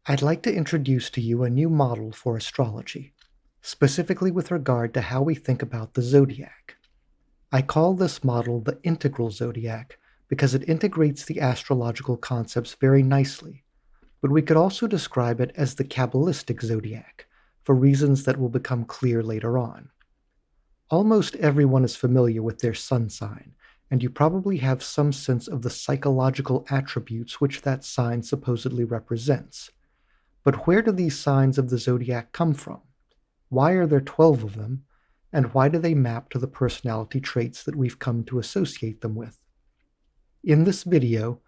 I'd like to introduce to you a new model for astrology, specifically with regard to how we think about the zodiac. I call this model the Integral Zodiac because it integrates the astrological concepts very nicely, but we could also describe it as the Kabbalistic Zodiac for reasons that will become clear later on. Almost everyone is familiar with their sun sign, and you probably have some sense of the psychological attributes which that sign supposedly represents. But where do these signs of the zodiac come from? Why are there 12 of them? And why do they map to the personality traits that we've come to associate them with? In this video,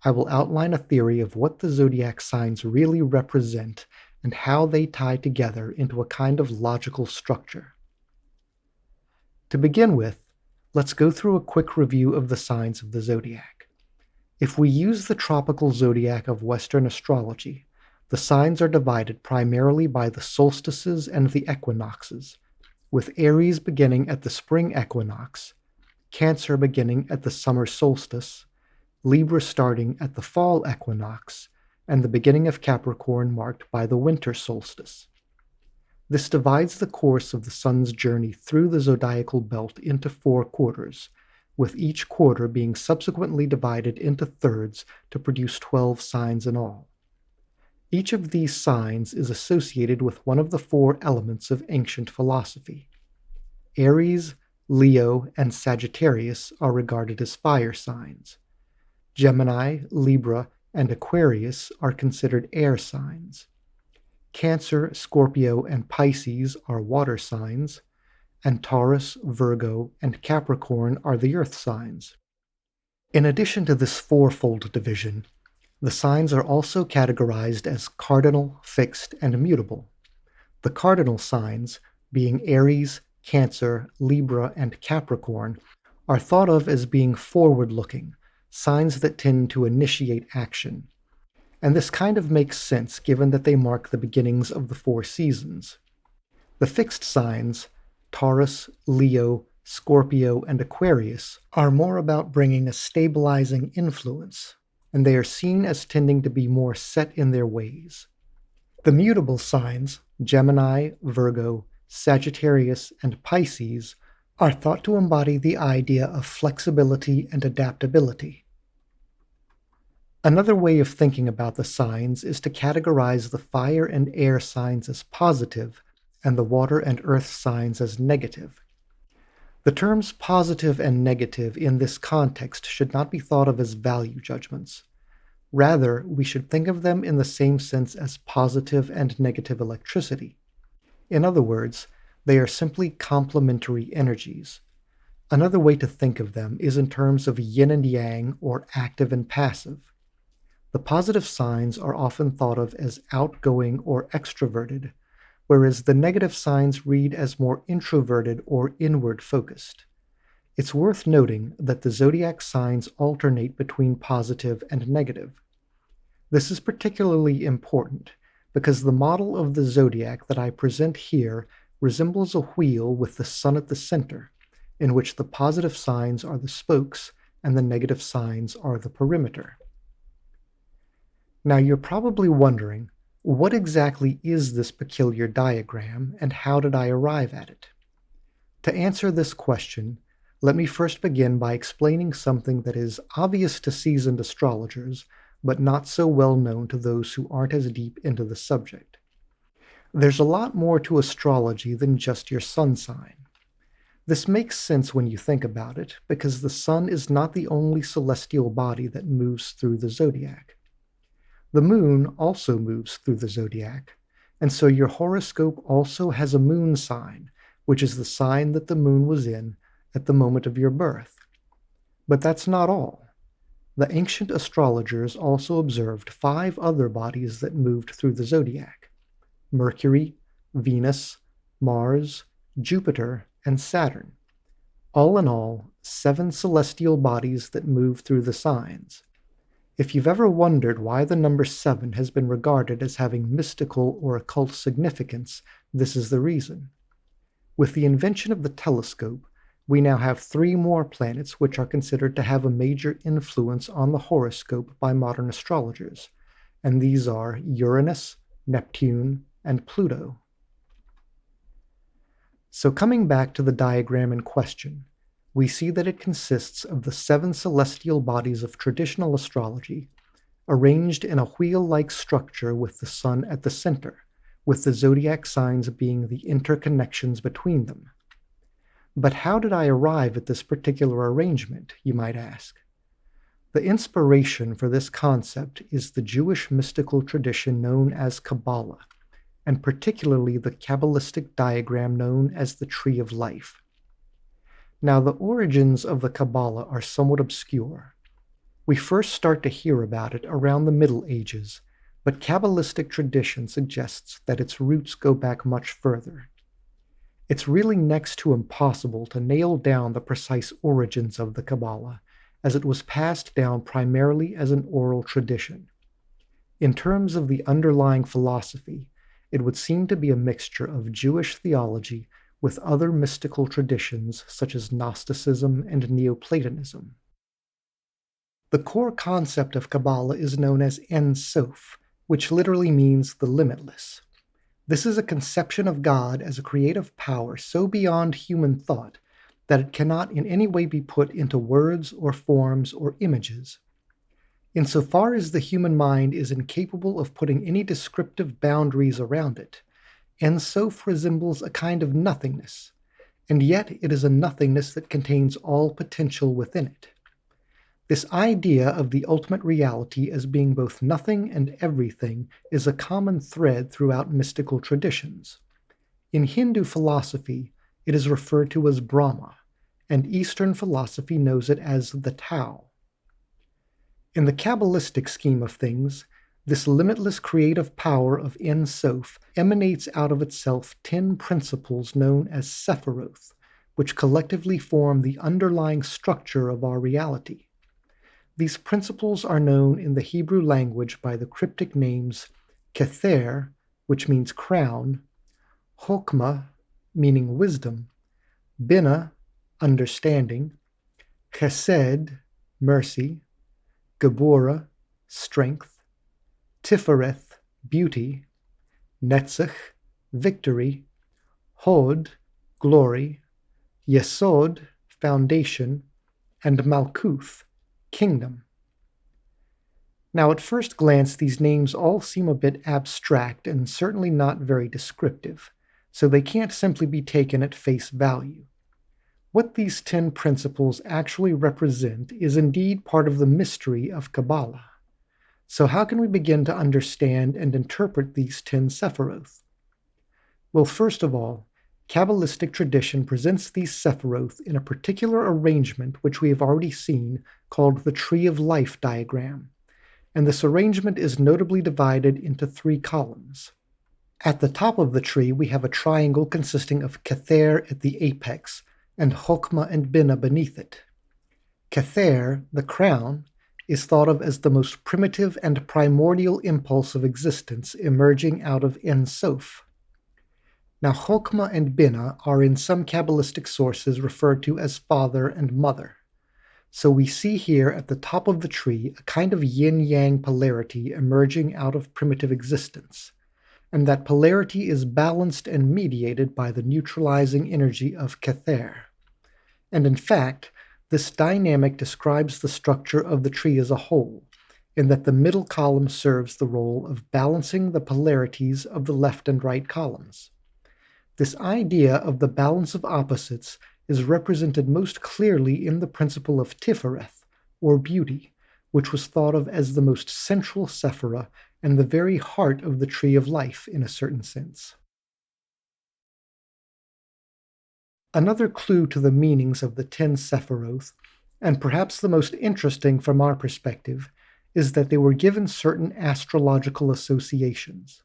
I will outline a theory of what the zodiac signs really represent and how they tie together into a kind of logical structure. To begin with, let's go through a quick review of the signs of the zodiac. If we use the tropical zodiac of Western astrology, the signs are divided primarily by the solstices and the equinoxes, with Aries beginning at the spring equinox, Cancer beginning at the summer solstice, Libra starting at the fall equinox, and the beginning of Capricorn marked by the winter solstice. This divides the course of the sun's journey through the zodiacal belt into 4 quarters, with each quarter being subsequently divided into thirds to produce 12 signs in all. Each of these signs is associated with one of the 4 elements of ancient philosophy. Aries, Leo, and Sagittarius are regarded as fire signs. Gemini, Libra, and Aquarius are considered air signs. Cancer, Scorpio, and Pisces are water signs, and Taurus, Virgo, and Capricorn are the earth signs. In addition to this fourfold division, the signs are also categorized as cardinal, fixed, and mutable. The cardinal signs, being Aries, Cancer, Libra, and Capricorn, are thought of as being forward-looking, signs that tend to initiate action. And this kind of makes sense given that they mark the beginnings of the 4 seasons. The fixed signs, Taurus, Leo, Scorpio, and Aquarius, are more about bringing a stabilizing influence, and they are seen as tending to be more set in their ways. The mutable signs, Gemini, Virgo, Sagittarius, and Pisces, are thought to embody the idea of flexibility and adaptability. Another way of thinking about the signs is to categorize the fire and air signs as positive and the water and earth signs as negative. The terms positive and negative in this context should not be thought of as value judgments. Rather, we should think of them in the same sense as positive and negative electricity. In other words, they are simply complementary energies. Another way to think of them is in terms of yin and yang, or active and passive. The positive signs are often thought of as outgoing or extroverted, whereas the negative signs read as more introverted or inward-focused. It's worth noting that the zodiac signs alternate between positive and negative. This is particularly important because the model of the zodiac that I present here resembles a wheel with the sun at the center, in which the positive signs are the spokes and the negative signs are the perimeter. Now you're probably wondering, what exactly is this peculiar diagram and how did I arrive at it? To answer this question, let me first begin by explaining something that is obvious to seasoned astrologers, but not so well known to those who aren't as deep into the subject. There's a lot more to astrology than just your sun sign. This makes sense when you think about it, because the sun is not the only celestial body that moves through the zodiac. The moon also moves through the zodiac, and so your horoscope also has a moon sign, which is the sign that the moon was in at the moment of your birth. But that's not all. The ancient astrologers also observed 5 other bodies that moved through the zodiac: Mercury, Venus, Mars, Jupiter, and Saturn. All in all, 7 celestial bodies that move through the signs. If you've ever wondered why the number 7 has been regarded as having mystical or occult significance, this is the reason. With the invention of the telescope, we now have 3 more planets which are considered to have a major influence on the horoscope by modern astrologers, and these are Uranus, Neptune, and Pluto. So coming back to the diagram in question, we see that it consists of the 7 celestial bodies of traditional astrology, arranged in a wheel-like structure with the sun at the center, with the zodiac signs being the interconnections between them. But how did I arrive at this particular arrangement, you might ask? The inspiration for this concept is the Jewish mystical tradition known as Kabbalah, and particularly the Kabbalistic diagram known as the Tree of Life. Now, the origins of the Kabbalah are somewhat obscure. We first start to hear about it around the Middle Ages, but Kabbalistic tradition suggests that its roots go back much further. It's really next to impossible to nail down the precise origins of the Kabbalah, as it was passed down primarily as an oral tradition. In terms of the underlying philosophy, it would seem to be a mixture of Jewish theology with other mystical traditions such as Gnosticism and Neoplatonism. The core concept of Kabbalah is known as Ein Sof, which literally means the limitless. This is a conception of God as a creative power so beyond human thought that it cannot in any way be put into words or forms or images. Insofar as the human mind is incapable of putting any descriptive boundaries around it, Ein Sof resembles a kind of nothingness, and yet it is a nothingness that contains all potential within it. This idea of the ultimate reality as being both nothing and everything is a common thread throughout mystical traditions. In Hindu philosophy, it is referred to as Brahma, and Eastern philosophy knows it as the Tao. In the Kabbalistic scheme of things, this limitless creative power of Ein Sof emanates out of itself 10 principles known as Sephiroth, which collectively form the underlying structure of our reality. These principles are known in the Hebrew language by the cryptic names Kether, which means crown, Chokmah, meaning wisdom, Binah, understanding, Chesed, mercy, Geburah, strength, Tifereth, beauty, Netzach, victory, Hod, glory, Yesod, foundation, and Malkuth, kingdom. Now, at first glance, these names all seem a bit abstract and certainly not very descriptive, so they can't simply be taken at face value. What these 10 principles actually represent is indeed part of the mystery of Kabbalah. So how can we begin to understand and interpret these 10 Sephiroth? Well, first of all, Kabbalistic tradition presents these Sephiroth in a particular arrangement which we have already seen called the Tree of Life diagram, and this arrangement is notably divided into 3 columns. At the top of the tree we have a triangle consisting of Kether at the apex and Chokmah and Binah beneath it. Kether, the crown, is thought of as the most primitive and primordial impulse of existence emerging out of Ein Sof. Now, Chokmah and Binah are in some Kabbalistic sources referred to as father and mother. So we see here at the top of the tree a kind of yin-yang polarity emerging out of primitive existence, and that polarity is balanced and mediated by the neutralizing energy of Kether. And in fact, this dynamic describes the structure of the tree as a whole, in that the middle column serves the role of balancing the polarities of the left and right columns. This idea of the balance of opposites is represented most clearly in the principle of Tifereth, or beauty, which was thought of as the most central sephira and the very heart of the Tree of Life in a certain sense. Another clue to the meanings of the 10 Sephiroth, and perhaps the most interesting from our perspective, is that they were given certain astrological associations.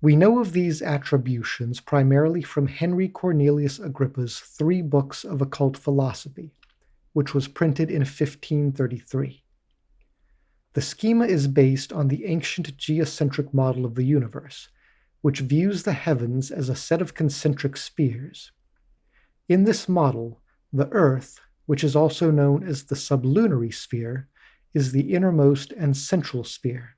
We know of these attributions primarily from Henry Cornelius Agrippa's 3 books of occult philosophy, which was printed in 1533. The schema is based on the ancient geocentric model of the universe, which views the heavens as a set of concentric spheres. In this model, the Earth, which is also known as the sublunary sphere, is the innermost and central sphere.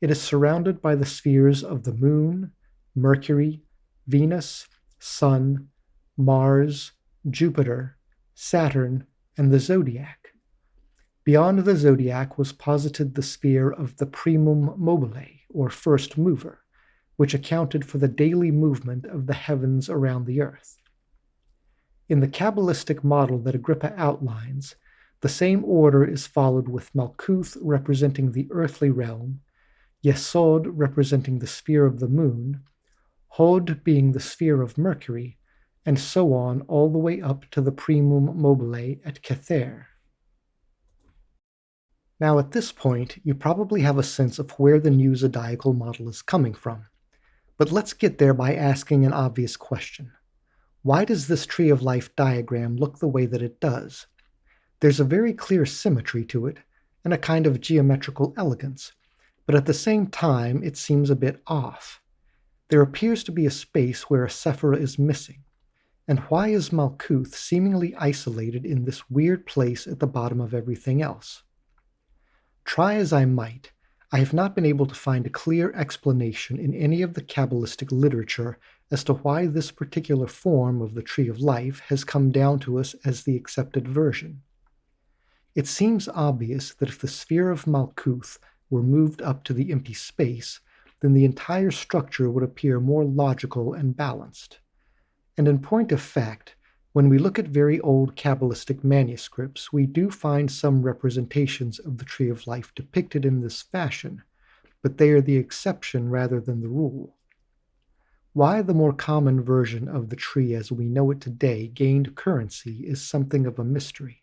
It is surrounded by the spheres of the Moon, Mercury, Venus, Sun, Mars, Jupiter, Saturn, and the Zodiac. Beyond the Zodiac was posited the sphere of the primum mobile, or first mover, which accounted for the daily movement of the heavens around the earth. In the Kabbalistic model that Agrippa outlines, the same order is followed with Malkuth representing the earthly realm, Yesod representing the sphere of the moon, Hod being the sphere of Mercury, and so on all the way up to the primum mobile at Kether. Now at this point, you probably have a sense of where the new zodiacal model is coming from. But let's get there by asking an obvious question. Why does this tree of life diagram look the way that it does? There's a very clear symmetry to it, and a kind of geometrical elegance, but at the same time it seems a bit off. There appears to be a space where a sephira is missing. And why is Malkuth seemingly isolated in this weird place at the bottom of everything else? Try as I might, I have not been able to find a clear explanation in any of the Kabbalistic literature as to why this particular form of the Tree of Life has come down to us as the accepted version. It seems obvious that if the sphere of Malkuth were moved up to the empty space, then the entire structure would appear more logical and balanced. And in point of fact, when we look at very old Kabbalistic manuscripts, we do find some representations of the Tree of Life depicted in this fashion, but they are the exception rather than the rule. Why the more common version of the tree as we know it today gained currency is something of a mystery.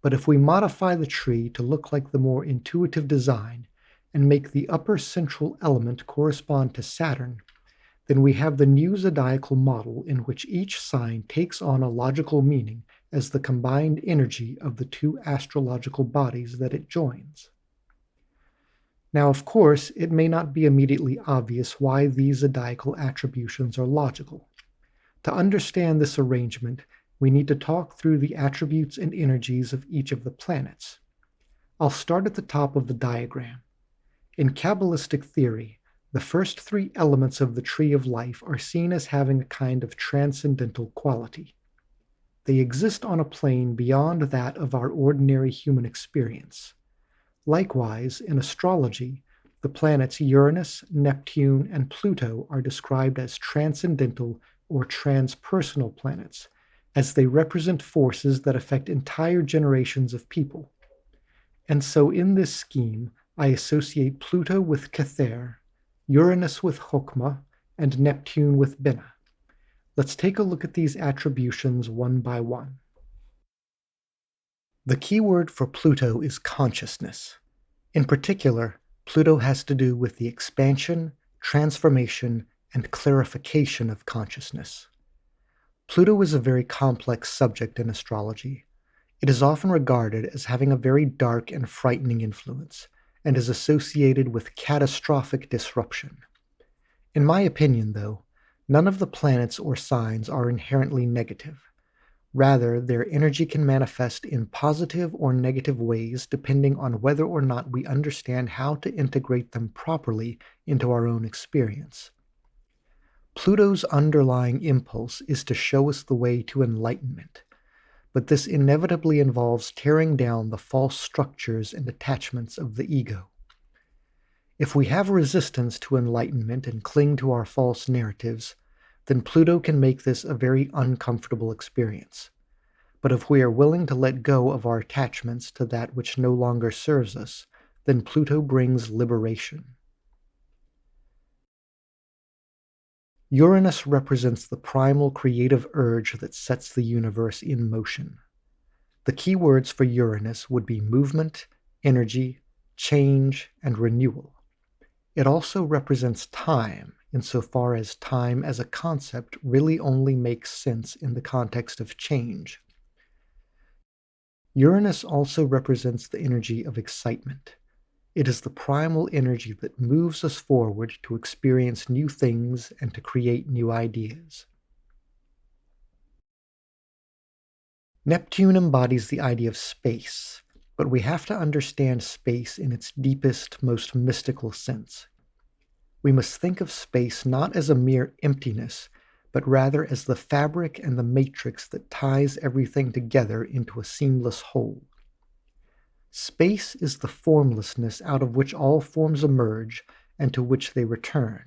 But if we modify the tree to look like the more intuitive design and make the upper central element correspond to Saturn, then we have the new zodiacal model in which each sign takes on a logical meaning as the combined energy of the two astrological bodies that it joins. Now, of course, it may not be immediately obvious why these zodiacal attributions are logical. To understand this arrangement, we need to talk through the attributes and energies of each of the planets. I'll start at the top of the diagram. In Kabbalistic theory, the first three elements of the Tree of Life are seen as having a kind of transcendental quality. They exist on a plane beyond that of our ordinary human experience. Likewise, in astrology, the planets Uranus, Neptune, and Pluto are described as transcendental or transpersonal planets, as they represent forces that affect entire generations of people. And so in this scheme, I associate Pluto with Kether, Uranus with Chokmah, and Neptune with Binah. Let's take a look at these attributions one by one. The key word for Pluto is consciousness. In particular, Pluto has to do with the expansion, transformation, and clarification of consciousness. Pluto is a very complex subject in astrology. It is often regarded as having a very dark and frightening influence, and is associated with catastrophic disruption. In my opinion, though, none of the planets or signs are inherently negative. Rather, their energy can manifest in positive or negative ways depending on whether or not we understand how to integrate them properly into our own experience. Pluto's underlying impulse is to show us the way to enlightenment, but this inevitably involves tearing down the false structures and attachments of the ego. If we have resistance to enlightenment and cling to our false narratives, then Pluto can make this a very uncomfortable experience. But if we are willing to let go of our attachments to that which no longer serves us, then Pluto brings liberation. Uranus represents the primal creative urge that sets the universe in motion. The key words for Uranus would be movement, energy, change, and renewal. It also represents time, insofar as time as a concept really only makes sense in the context of change. Uranus also represents the energy of excitement. It is the primal energy that moves us forward to experience new things and to create new ideas. Neptune embodies the idea of space, but we have to understand space in its deepest, most mystical sense. We must think of space not as a mere emptiness, but rather as the fabric and the matrix that ties everything together into a seamless whole. Space is the formlessness out of which all forms emerge and to which they return.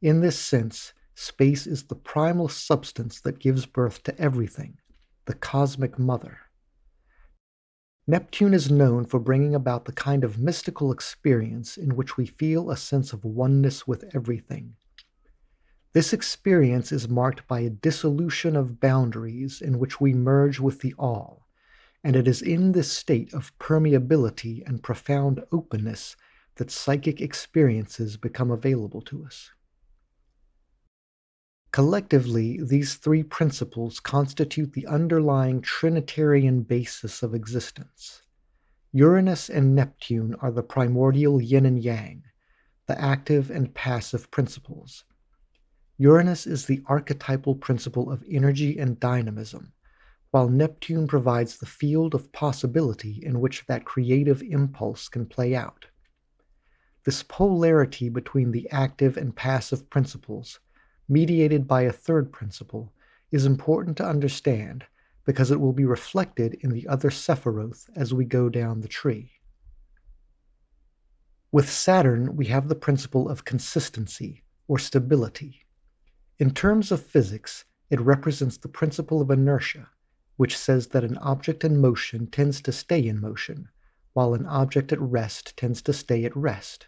In this sense, space is the primal substance that gives birth to everything, the cosmic mother. Neptune is known for bringing about the kind of mystical experience in which we feel a sense of oneness with everything. This experience is marked by a dissolution of boundaries in which we merge with the all, and it is in this state of permeability and profound openness that psychic experiences become available to us. Collectively, these three principles constitute the underlying Trinitarian basis of existence. Uranus and Neptune are the primordial yin and yang, the active and passive principles. Uranus is the archetypal principle of energy and dynamism, while Neptune provides the field of possibility in which that creative impulse can play out. This polarity between the active and passive principles, mediated by a third principle, is important to understand because it will be reflected in the other Sephiroth as we go down the tree. With Saturn, we have the principle of consistency or stability. In terms of physics, it represents the principle of inertia, which says that an object in motion tends to stay in motion, while an object at rest tends to stay at rest.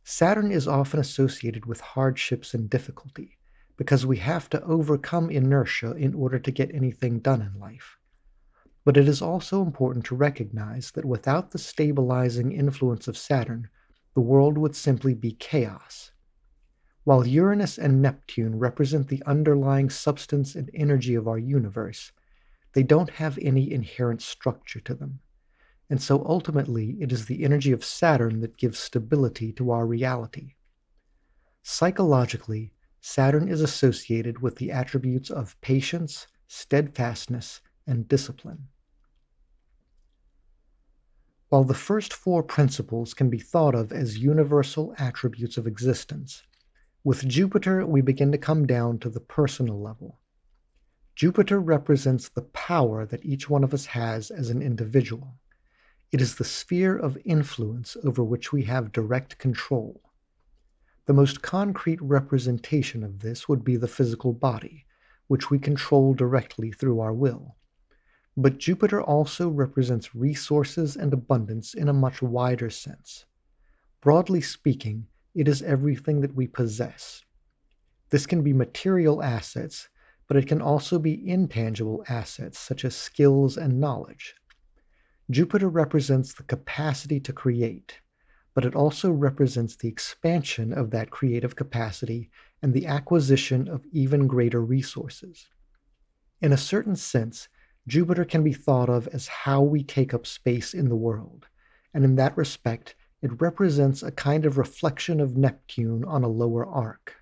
Saturn is often associated with hardships and difficulty, because we have to overcome inertia in order to get anything done in life. But it is also important to recognize that without the stabilizing influence of Saturn, the world would simply be chaos. While Uranus and Neptune represent the underlying substance and energy of our universe, they don't have any inherent structure to them. And so ultimately, it is the energy of Saturn that gives stability to our reality. Psychologically, Saturn is associated with the attributes of patience, steadfastness, and discipline. While the first four principles can be thought of as universal attributes of existence, with Jupiter we begin to come down to the personal level. Jupiter represents the power that each one of us has as an individual. It is the sphere of influence over which we have direct control. The most concrete representation of this would be the physical body, which we control directly through our will. But Jupiter also represents resources and abundance in a much wider sense. Broadly speaking, it is everything that we possess. This can be material assets, but it can also be intangible assets such as skills and knowledge. Jupiter represents the capacity to create, but it also represents the expansion of that creative capacity and the acquisition of even greater resources. In a certain sense, Jupiter can be thought of as how we take up space in the world, and in that respect, it represents a kind of reflection of Neptune on a lower arc.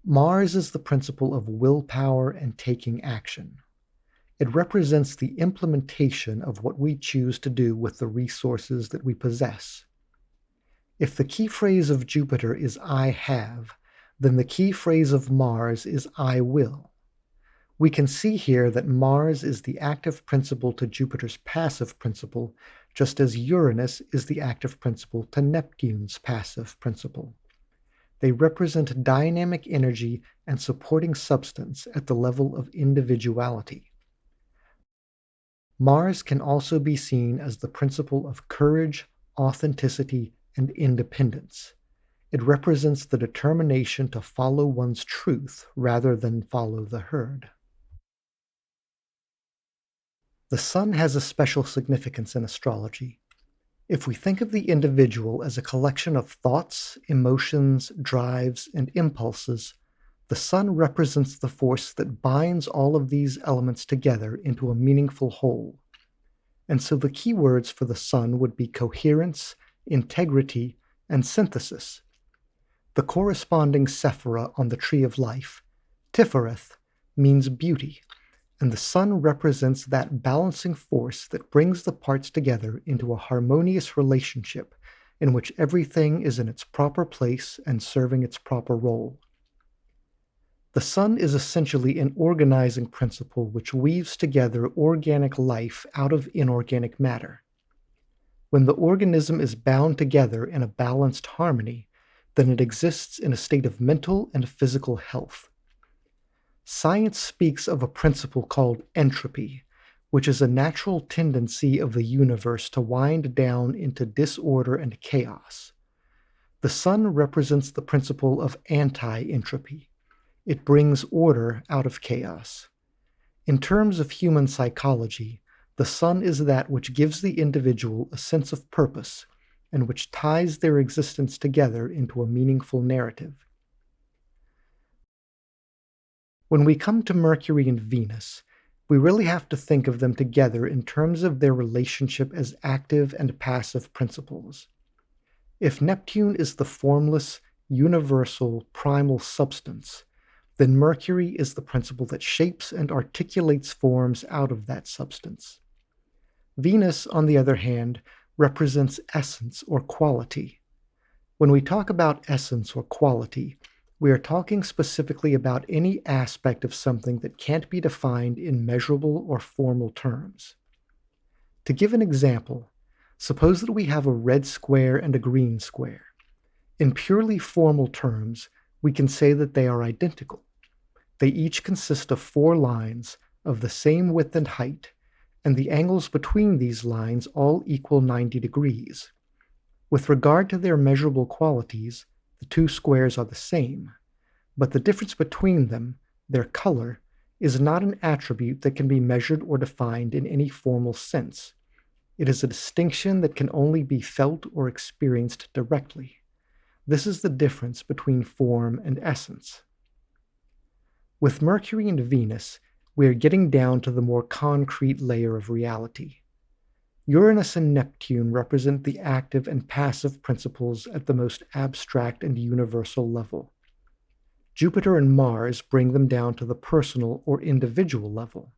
Mars is the principle of willpower and taking action. It represents the implementation of what we choose to do with the resources that we possess. If the key phrase of Jupiter is I have, then the key phrase of Mars is I will. We can see here that Mars is the active principle to Jupiter's passive principle, just as Uranus is the active principle to Neptune's passive principle. They represent dynamic energy and supporting substance at the level of individuality. Mars can also be seen as the principle of courage, authenticity, and independence. It represents the determination to follow one's truth rather than follow the herd. The sun has a special significance in astrology. If we think of the individual as a collection of thoughts, emotions, drives, and impulses, the sun represents the force that binds all of these elements together into a meaningful whole. And so the key words for the sun would be coherence, integrity, and synthesis. The corresponding sephira on the tree of life, Tifereth, means beauty, and the sun represents that balancing force that brings the parts together into a harmonious relationship in which everything is in its proper place and serving its proper role. The sun is essentially an organizing principle which weaves together organic life out of inorganic matter. When the organism is bound together in a balanced harmony, then it exists in a state of mental and physical health. Science speaks of a principle called entropy, which is a natural tendency of the universe to wind down into disorder and chaos. The sun represents the principle of anti-entropy. It brings order out of chaos. In terms of human psychology, the sun is that which gives the individual a sense of purpose and which ties their existence together into a meaningful narrative. When we come to Mercury and Venus, we really have to think of them together in terms of their relationship as active and passive principles. If Neptune is the formless, universal, primal substance, then Mercury is the principle that shapes and articulates forms out of that substance. Venus, on the other hand, represents essence or quality. When we talk about essence or quality, we are talking specifically about any aspect of something that can't be defined in measurable or formal terms. To give an example, suppose that we have a red square and a green square. In purely formal terms, we can say that they are identical. They each consist of 4 lines of the same width and height, and the angles between these lines all equal 90 degrees. With regard to their measurable qualities, the 2 squares are the same, but the difference between them, their color, is not an attribute that can be measured or defined in any formal sense. It is a distinction that can only be felt or experienced directly. This is the difference between form and essence. With Mercury and Venus, we are getting down to the more concrete layer of reality. Uranus and Neptune represent the active and passive principles at the most abstract and universal level. Jupiter and Mars bring them down to the personal or individual level.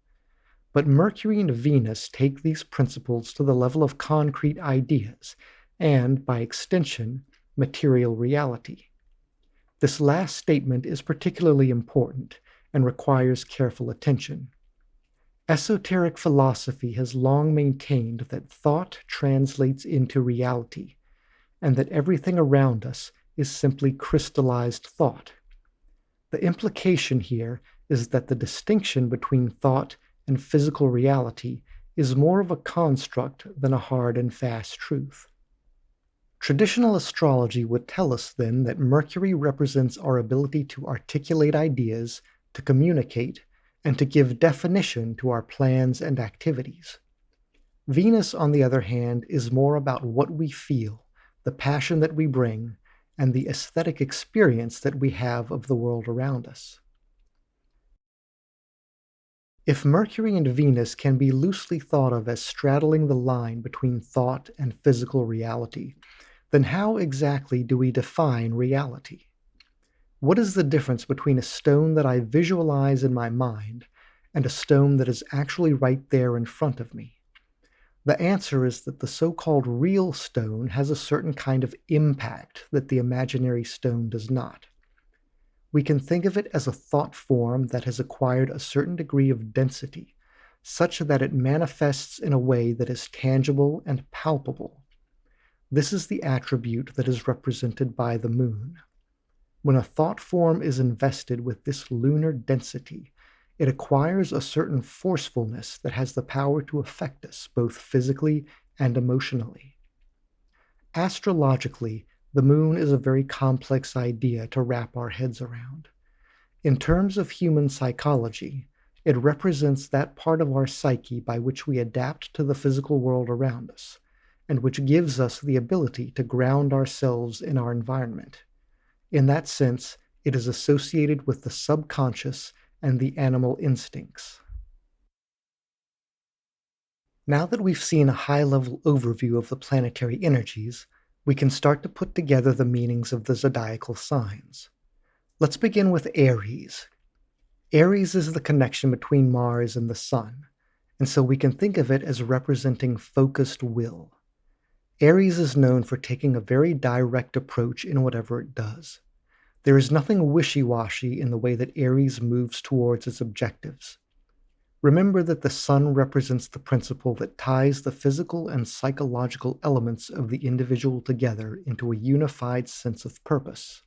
But Mercury and Venus take these principles to the level of concrete ideas and, by extension, material reality. This last statement is particularly important and requires careful attention. Esoteric philosophy has long maintained that thought translates into reality, and that everything around us is simply crystallized thought. The implication here is that the distinction between thought and physical reality is more of a construct than a hard and fast truth. Traditional astrology would tell us then that Mercury represents our ability to articulate ideas, to communicate, and to give definition to our plans and activities. Venus, on the other hand, is more about what we feel, the passion that we bring, and the aesthetic experience that we have of the world around us. If Mercury and Venus can be loosely thought of as straddling the line between thought and physical reality, then how exactly do we define reality? What is the difference between a stone that I visualize in my mind and a stone that is actually right there in front of me? The answer is that the so-called real stone has a certain kind of impact that the imaginary stone does not. We can think of it as a thought form that has acquired a certain degree of density, such that it manifests in a way that is tangible and palpable. This is the attribute that is represented by the moon. When a thought form is invested with this lunar density, it acquires a certain forcefulness that has the power to affect us both physically and emotionally. Astrologically, the moon is a very complex idea to wrap our heads around. In terms of human psychology, it represents that part of our psyche by which we adapt to the physical world around us, and which gives us the ability to ground ourselves in our environment. In that sense, it is associated with the subconscious and the animal instincts. Now that we've seen a high-level overview of the planetary energies, we can start to put together the meanings of the zodiacal signs. Let's begin with Aries. Aries is the connection between Mars and the Sun, and so we can think of it as representing focused will. Aries is known for taking a very direct approach in whatever it does. There is nothing wishy-washy in the way that Aries moves towards its objectives. Remember that the Sun represents the principle that ties the physical and psychological elements of the individual together into a unified sense of purpose.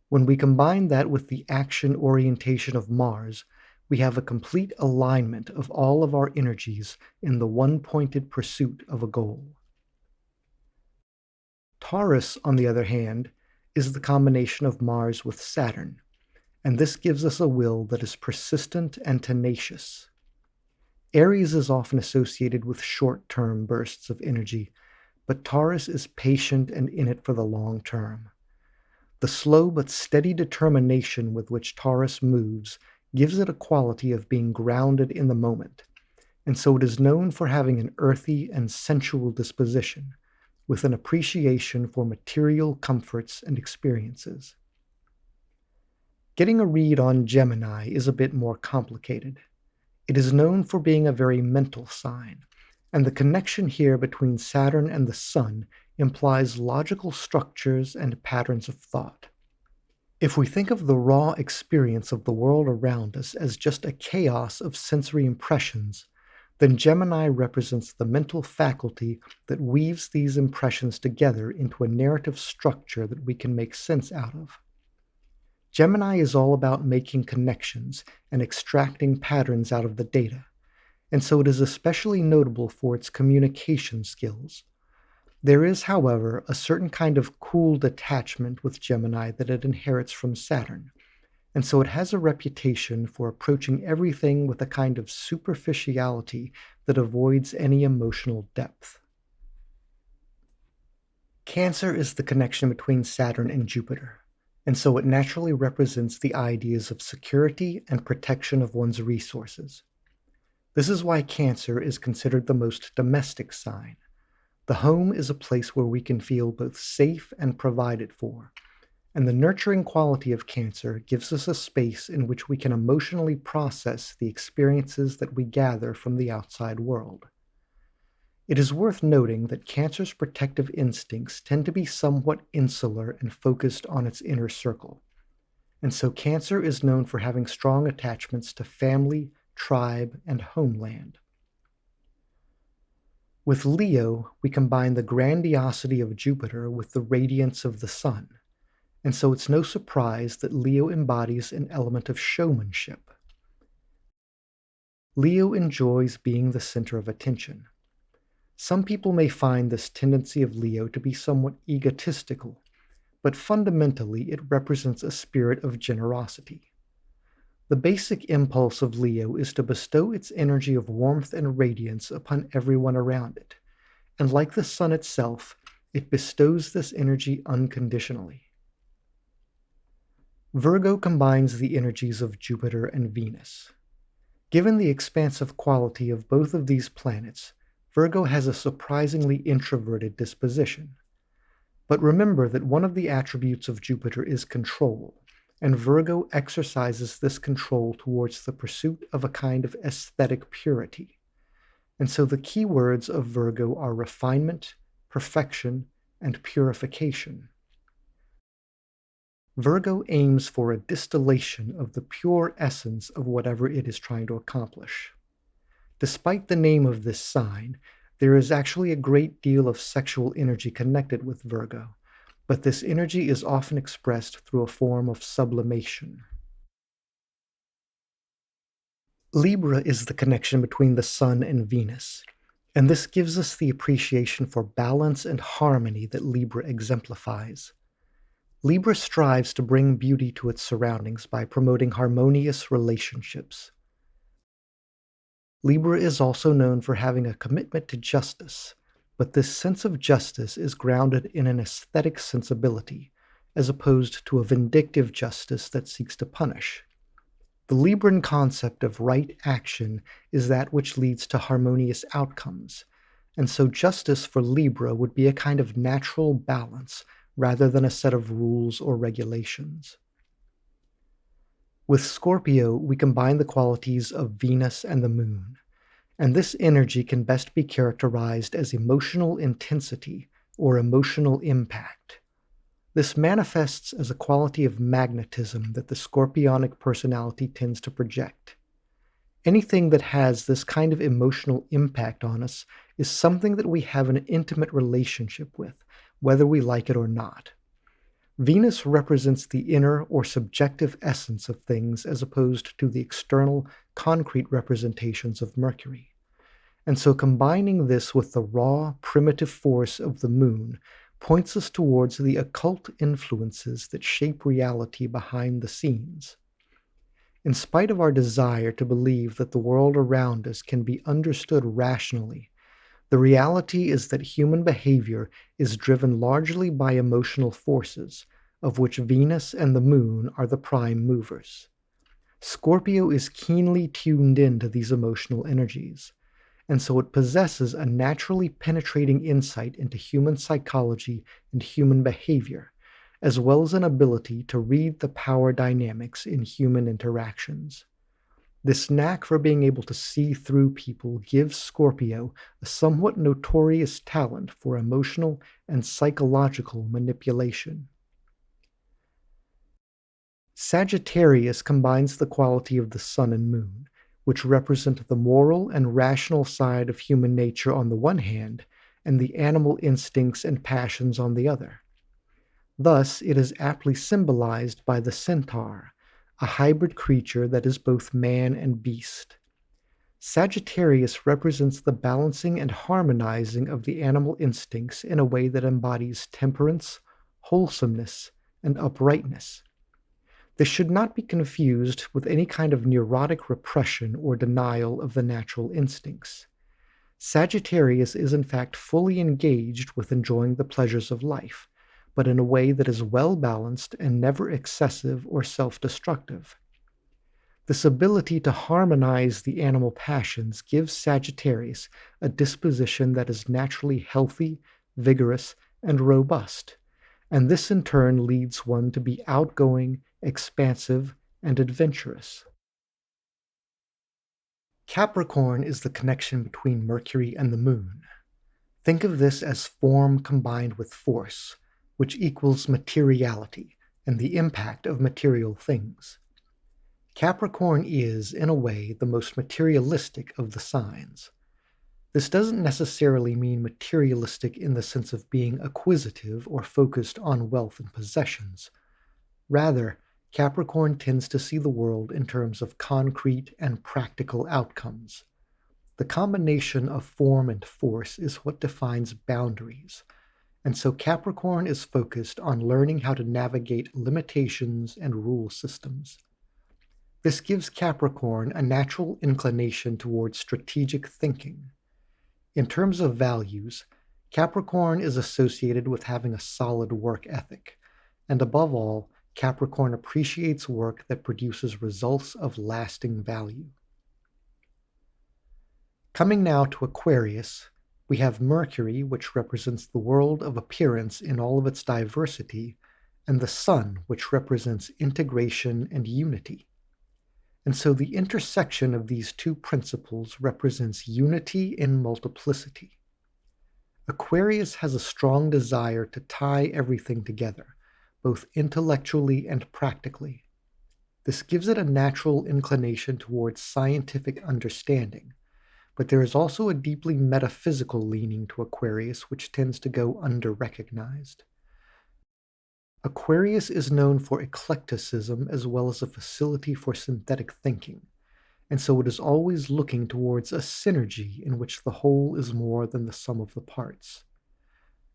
When we combine that with the action orientation of Mars, we have a complete alignment of all of our energies in the one-pointed pursuit of a goal. Taurus, on the other hand, is the combination of Mars with Saturn, and this gives us a will that is persistent and tenacious. Aries is often associated with short-term bursts of energy, but Taurus is patient and in it for the long term. The slow but steady determination with which Taurus moves gives it a quality of being grounded in the moment, and so it is known for having an earthy and sensual disposition, with an appreciation for material comforts and experiences. Getting a read on Gemini is a bit more complicated. It is known for being a very mental sign, and the connection here between Saturn and the Sun implies logical structures and patterns of thought. If we think of the raw experience of the world around us as just a chaos of sensory impressions, then Gemini represents the mental faculty that weaves these impressions together into a narrative structure that we can make sense out of. Gemini is all about making connections and extracting patterns out of the data, and so it is especially notable for its communication skills. There is, however, a certain kind of cool detachment with Gemini that it inherits from Saturn, and so it has a reputation for approaching everything with a kind of superficiality that avoids any emotional depth. Cancer is the connection between Saturn and Jupiter, and so it naturally represents the ideas of security and protection of one's resources. This is why Cancer is considered the most domestic sign. The home is a place where we can feel both safe and provided for, and the nurturing quality of Cancer gives us a space in which we can emotionally process the experiences that we gather from the outside world. It is worth noting that Cancer's protective instincts tend to be somewhat insular and focused on its inner circle, and so Cancer is known for having strong attachments to family, tribe, and homeland. With Leo, we combine the grandiosity of Jupiter with the radiance of the Sun, and so it's no surprise that Leo embodies an element of showmanship. Leo enjoys being the center of attention. Some people may find this tendency of Leo to be somewhat egotistical, but fundamentally it represents a spirit of generosity. The basic impulse of Leo is to bestow its energy of warmth and radiance upon everyone around it, and like the sun itself, it bestows this energy unconditionally. Virgo combines the energies of Jupiter and Venus. Given the expansive quality of both of these planets, Virgo has a surprisingly introverted disposition. But remember that one of the attributes of Jupiter is control, and Virgo exercises this control towards the pursuit of a kind of aesthetic purity. And so the key words of Virgo are refinement, perfection, and purification. Virgo aims for a distillation of the pure essence of whatever it is trying to accomplish. Despite the name of this sign, there is actually a great deal of sexual energy connected with Virgo, but this energy is often expressed through a form of sublimation. Libra is the connection between the Sun and Venus, and this gives us the appreciation for balance and harmony that Libra exemplifies. Libra strives to bring beauty to its surroundings by promoting harmonious relationships. Libra is also known for having a commitment to justice, but this sense of justice is grounded in an aesthetic sensibility, as opposed to a vindictive justice that seeks to punish. The Libran concept of right action is that which leads to harmonious outcomes, and so justice for Libra would be a kind of natural balance rather than a set of rules or regulations. With Scorpio, we combine the qualities of Venus and the Moon, and this energy can best be characterized as emotional intensity or emotional impact. This manifests as a quality of magnetism that the Scorpionic personality tends to project. Anything that has this kind of emotional impact on us is something that we have an intimate relationship with, whether we like it or not. Venus represents the inner or subjective essence of things as opposed to the external, concrete representations of Mercury. And so combining this with the raw, primitive force of the Moon points us towards the occult influences that shape reality behind the scenes. In spite of our desire to believe that the world around us can be understood rationally, the reality is that human behavior is driven largely by emotional forces, of which Venus and the Moon are the prime movers. Scorpio is keenly tuned into these emotional energies, and so it possesses a naturally penetrating insight into human psychology and human behavior, as well as an ability to read the power dynamics in human interactions. This knack for being able to see through people gives Scorpio a somewhat notorious talent for emotional and psychological manipulation. Sagittarius combines the quality of the Sun and Moon, which represent the moral and rational side of human nature on the one hand, and the animal instincts and passions on the other. Thus, it is aptly symbolized by the centaur, a hybrid creature that is both man and beast. Sagittarius represents the balancing and harmonizing of the animal instincts in a way that embodies temperance, wholesomeness, and uprightness. This should not be confused with any kind of neurotic repression or denial of the natural instincts. Sagittarius is in fact fully engaged with enjoying the pleasures of life, but in a way that is well balanced and never excessive or self-destructive. This ability to harmonize the animal passions gives Sagittarius a disposition that is naturally healthy, vigorous, and robust, and this in turn leads one to be outgoing, expansive, and adventurous. Capricorn is the connection between Mercury and the Moon. Think of this as form combined with force, which equals materiality and the impact of material things. Capricorn is, in a way, the most materialistic of the signs. This doesn't necessarily mean materialistic in the sense of being acquisitive or focused on wealth and possessions. Rather, Capricorn tends to see the world in terms of concrete and practical outcomes. The combination of form and force is what defines boundaries, and so Capricorn is focused on learning how to navigate limitations and rule systems. This gives Capricorn a natural inclination towards strategic thinking. In terms of values, Capricorn is associated with having a solid work ethic, and above all, Capricorn appreciates work that produces results of lasting value. Coming now to Aquarius, we have Mercury, which represents the world of appearance in all of its diversity, and the Sun, which represents integration and unity. And so the intersection of these two principles represents unity in multiplicity. Aquarius has a strong desire to tie everything together, both intellectually and practically. This gives it a natural inclination towards scientific understanding, but there is also a deeply metaphysical leaning to Aquarius which tends to go under-recognized. Aquarius is known for eclecticism as well as a facility for synthetic thinking, and so it is always looking towards a synergy in which the whole is more than the sum of the parts.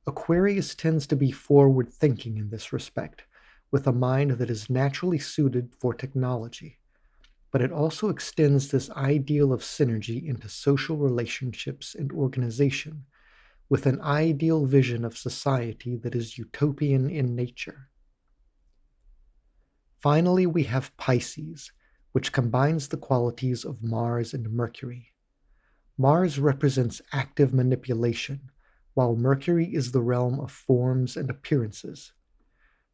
Aquarius tends to be forward-thinking in this respect, with a mind that is naturally suited for technology, but it also extends this ideal of synergy into social relationships and organization, with an ideal vision of society that is utopian in nature. Finally, we have Pisces, which combines the qualities of Mars and Mercury. Mars represents active manipulation, while Mercury is the realm of forms and appearances.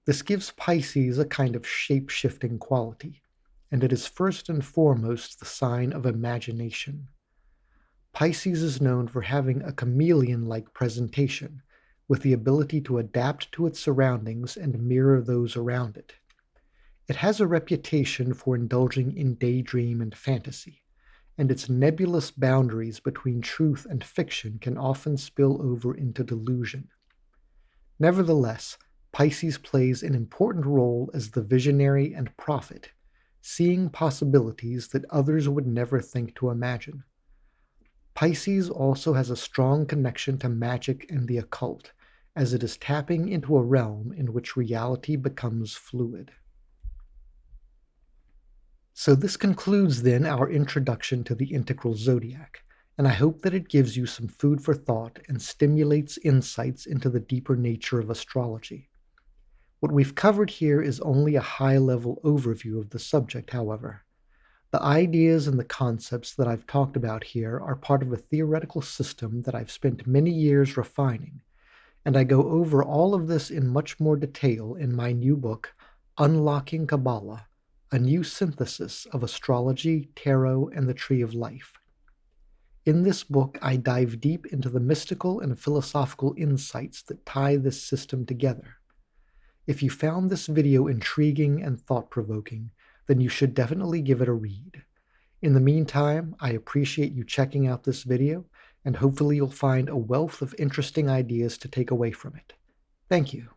This gives Pisces a kind of shape-shifting quality, and it is first and foremost the sign of imagination. Pisces is known for having a chameleon-like presentation, with the ability to adapt to its surroundings and mirror those around it. It has a reputation for indulging in daydream and fantasy, and its nebulous boundaries between truth and fiction can often spill over into delusion. Nevertheless, Pisces plays an important role as the visionary and prophet, seeing possibilities that others would never think to imagine. Pisces also has a strong connection to magic and the occult, as it is tapping into a realm in which reality becomes fluid. So this concludes then our introduction to the Integral Zodiac, and I hope that it gives you some food for thought and stimulates insights into the deeper nature of astrology. What we've covered here is only a high-level overview of the subject, however. The ideas and the concepts that I've talked about here are part of a theoretical system that I've spent many years refining, and I go over all of this in much more detail in my new book, Unlocking Kabbalah, a new synthesis of astrology, tarot, and the tree of life. In this book, I dive deep into the mystical and philosophical insights that tie this system together. If you found this video intriguing and thought-provoking, then you should definitely give it a read. In the meantime, I appreciate you checking out this video, and hopefully you'll find a wealth of interesting ideas to take away from it. Thank you.